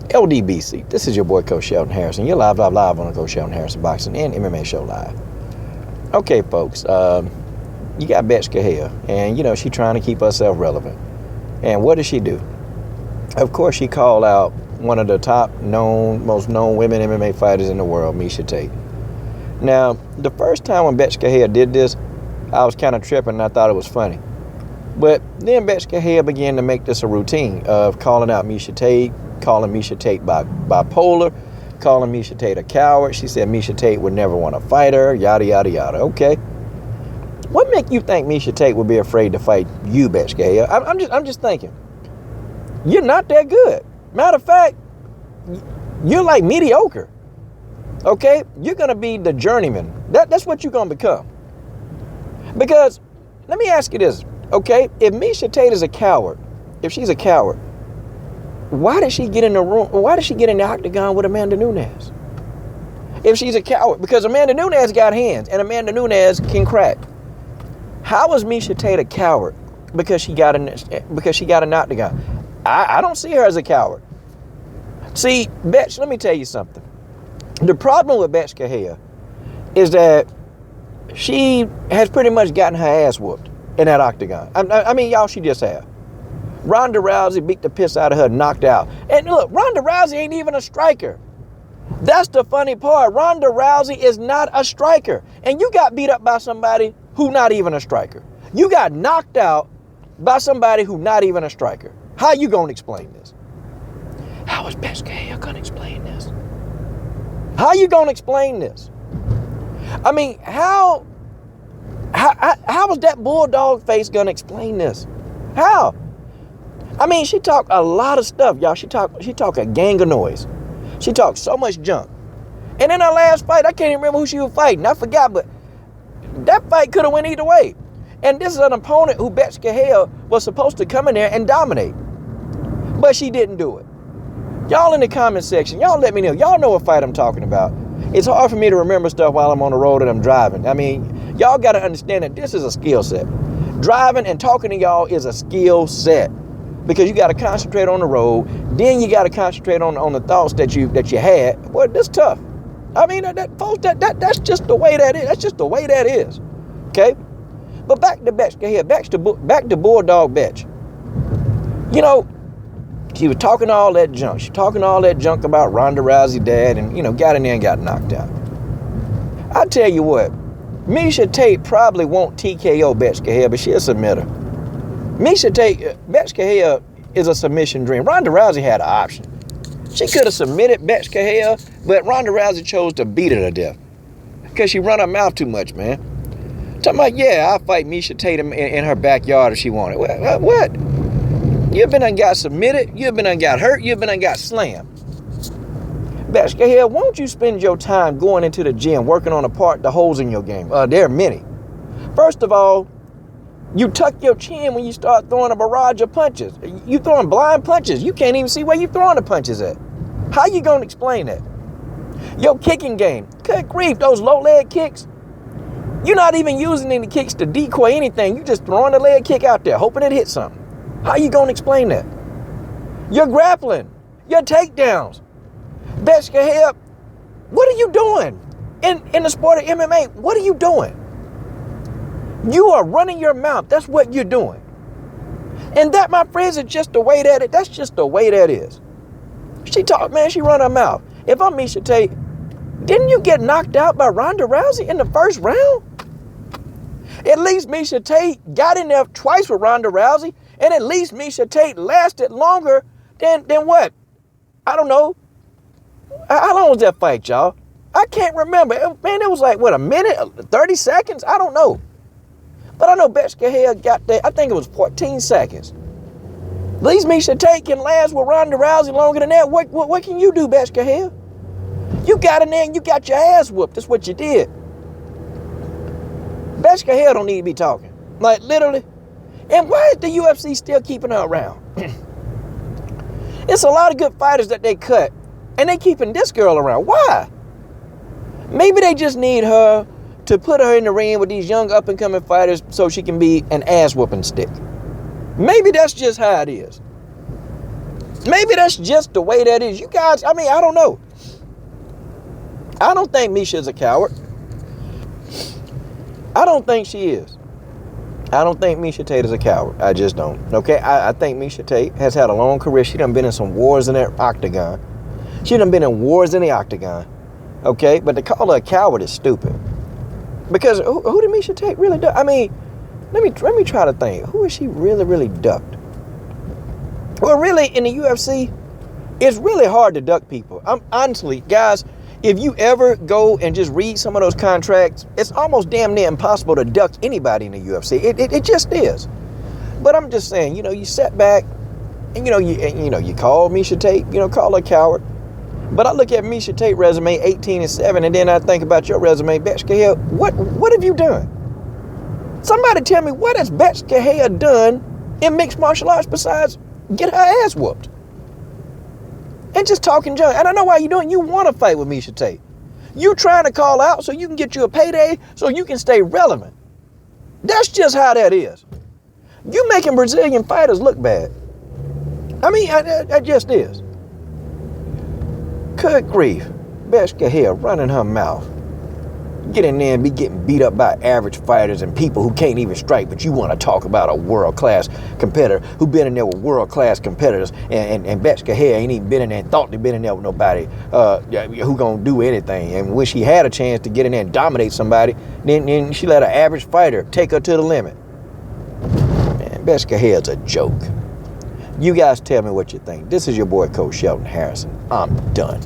LDBC, this is your boy Coach Shelton Harrison. You're live on the Coach Shelton Harrison Boxing and MMA Show Live. Okay, folks, you got Bethe Correia, and she trying to keep herself relevant. And what does she do? Of course, she called out one of the most known women MMA fighters in the world, Miesha Tate. Now, the first time when Bethe Correia did this, I was kind of tripping and I thought it was funny. But then Bethe Correia began to make this a routine of calling out Miesha Tate, calling Miesha Tate bipolar, calling Miesha Tate a coward. She said Miesha Tate would never want to fight her, yada, yada, yada. Okay. What make you think Miesha Tate would be afraid to fight you, Bethe Correia? I'm just thinking. You're not that good. Matter of fact, you're like mediocre. Okay? You're going to be the journeyman. That's what you're going to become. Because, let me ask you this. Okay? If Miesha Tate is a coward, if she's a coward, why did she get in the room? Why did she get in the octagon with Amanda Nunes? If she's a coward, because Amanda Nunes got hands and Amanda Nunes can crack. How is Miesha Tate a coward because she got an octagon? I don't see her as a coward. See, Bethe, let me tell you something. The problem with Bethe Correia is that she has pretty much gotten her ass whooped in that octagon. I mean, y'all, she just have. Ronda Rousey beat the piss out of her, knocked out. And look, Ronda Rousey ain't even a striker. That's the funny part. Ronda Rousey is not a striker. And you got beat up by somebody who not even a striker. You got knocked out by somebody who not even a striker. How you gonna explain this? How is Bethe Correia gonna explain this? How you gonna explain this? I mean, how is that bulldog face gonna explain this? How? I mean, she talked a lot of stuff, y'all. She talked a gang of noise. She talked so much junk. And in her last fight, I can't even remember who she was fighting. I forgot, but that fight could have went either way. And this is an opponent who Bethe Correia was supposed to come in there and dominate. But she didn't do it. Y'all in the comment section, y'all let me know. Y'all know what fight I'm talking about. It's hard for me to remember stuff while I'm on the road and I'm driving. I mean, y'all got to understand that this is a skill set. Driving and talking to y'all is a skill set. Because you got to concentrate on the road. Then you got to concentrate on the thoughts that you had. Well, that's tough. I mean, folks, that's just the way that is. That's just the way that is. Okay? But back to Bethe Correia, back to Bulldog Bethe. She was talking all that junk. She talking all that junk about Ronda Rousey's dad and, got in there and got knocked out. I tell you what, Miesha Tate probably won't TKO Bethe Correia, but she'll submit her. Miesha Tate, Bethe Correia is a submission dream. Ronda Rousey had an option. She could have submitted Bethe Correia, but Ronda Rousey chose to beat her to death. Because she run her mouth too much, man. Talking about, yeah, I'll fight Miesha Tate in her backyard if she wanted. What? You've been and got submitted. You've been and got hurt. You've been and got slammed. Bethe Correia, won't you spend your time going into the gym, working on the holes in your game? There are many. First of all, you tuck your chin when you start throwing a barrage of punches. You throwing blind punches. You can't even see where you're throwing the punches at. How you going to explain that? Your kicking game. Good grief, those low leg kicks. You're not even using any kicks to decoy anything. You just throwing the leg kick out there, hoping it hits something. How you going to explain that? Your grappling. Your takedowns. Bethe Correia, what are you doing? In the sport of MMA, what are you doing? You are running your mouth. That's what you're doing. And that, my friends, is just the way that that's just the way that is. She talked, man, she run her mouth. If I'm Miesha Tate, didn't you get knocked out by Ronda Rousey in the first round? At least Miesha Tate got in there twice with Ronda Rousey, and at least Miesha Tate lasted longer than what? I don't know. How long was that fight, y'all? I can't remember. Man, it was like, what, a minute? 30 seconds? I don't know. But I know Bethe Correia got there, I think it was 14 seconds. At least Miesha Tate can last with Ronda Rousey longer than that. What can you do, Bethe Correia? You got in there and you got your ass whooped. That's what you did. Bethe Correia don't need to be talking. Like, literally. And why is the UFC still keeping her around? It's a lot of good fighters that they cut. And they keeping this girl around. Why? Maybe they just need her to put her in the ring with these young up-and-coming fighters so she can be an ass-whooping stick. Maybe that's just how it is. Maybe that's just the way that is. You guys, I mean, I don't know. I don't think Miesha is a coward. I don't think she is. I don't think Miesha Tate is a coward. I just don't. Okay? I think Miesha Tate has had a long career. She done been in some wars in that octagon. She done been in wars in the octagon. Okay? But to call her a coward is stupid. Because who did Miesha Tate really duck? I mean, let me try to think. Who is she really ducked? Well, really, in the UFC, it's really hard to duck people. Honestly, guys, if you ever go and just read some of those contracts, it's almost damn near impossible to duck anybody in the UFC. It just is. But I'm just saying, you sat back and you call Miesha Tate, call her a coward. But I look at Miesha Tate resume 18-7, and then I think about your resume, Bethe Correia. What have you done? Somebody tell me, what has Bethe Correia done in mixed martial arts besides get her ass whooped? And just talking junk. And I know why you're doing. You want to fight with Miesha Tate. You trying to call out so you can get you a payday so you can stay relevant. That's just how that is. You making Brazilian fighters look bad. I mean, that just is. Good grief. Bethe Correia running her mouth. Get in there and be getting beat up by average fighters and people who can't even strike, but you want to talk about a world-class competitor who been in there with world-class competitors, and Bethe Correia ain't even been in there and thought they been in there with nobody who gonna do anything. And when she had a chance to get in there and dominate somebody, then she let an average fighter take her to the limit. Man, Bethe Correia's a joke. You guys tell me what you think. This is your boy, Coach Shelton Harrison. I'm done.